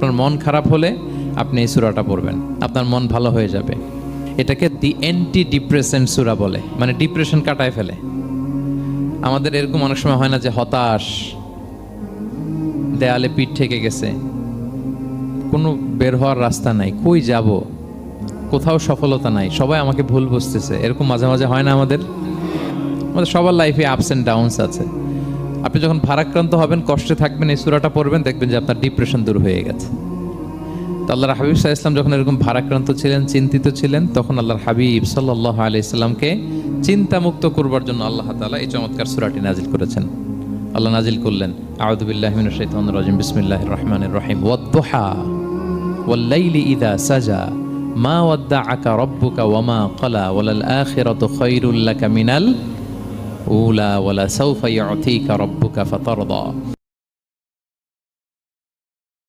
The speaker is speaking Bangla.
আপনার মন খারাপ হলে আপনি এই সূরাটা পড়বেন, আপনার মন ভালো হয়ে যাবে। এটাকে দি অ্যান্টি ডিপ্রেসেন্ট সূরা বলে, মানে ডিপ্রেশন কাটায় ফেলে। আমাদের এরকম অনেক সময় হয় না যে হতাশ, দেয়ালে পিঠ ঠেকে গেছে, কোনো বের হওয়ার রাস্তা নাই, কই যাব, কোথাও সফলতা নাই, সবাই আমাকে ভুল বুঝতেছে, এরকম মাঝে মাঝে হয় না আমাদের? আমাদের সবার লাইফে আপস অ্যান্ড ডাউনস আছে। আপনি যখন ভারাক্রান্ত হবেন, কষ্টে থাকবেন, এই সূরাটা পড়বেন, দেখবেন যে আপনার ডিপ্রেশন দূর হয়ে গেছে। তো আল্লাহর হাবিব সাল্লাল্লাহু আলাইহি ওয়াসাল্লাম যখন এরকম ভারাক্রান্ত ছিলেন, চিন্তিত ছিলেন, তখন আল্লাহর হাবিব সাল্লাল্লাহু আলাইহি সাল্লামকে চিন্তামুক্ত করবার জন্য আল্লাহ তাআলা এই চমৎকার সূরাটি নাজিল করেছেন। আল্লাহ নাজিল করলেন, আউযু বিল্লাহি মিনাশ শাইতানির রাজিম, বিসমিল্লাহির রহমানির রহিম, ওয়াদ-দুহা ওয়াল-লাইলি ইযা সাজা মা ওয়াদ্দাআকা রাব্বুকা ওয়া মা ক্বালা ওয়ালাল আখিরাতু খায়রুল লাকা মিনাল উলা ওয়ালা সাওফা ইউ'তিকা রাব্বুকা ফাতারদা।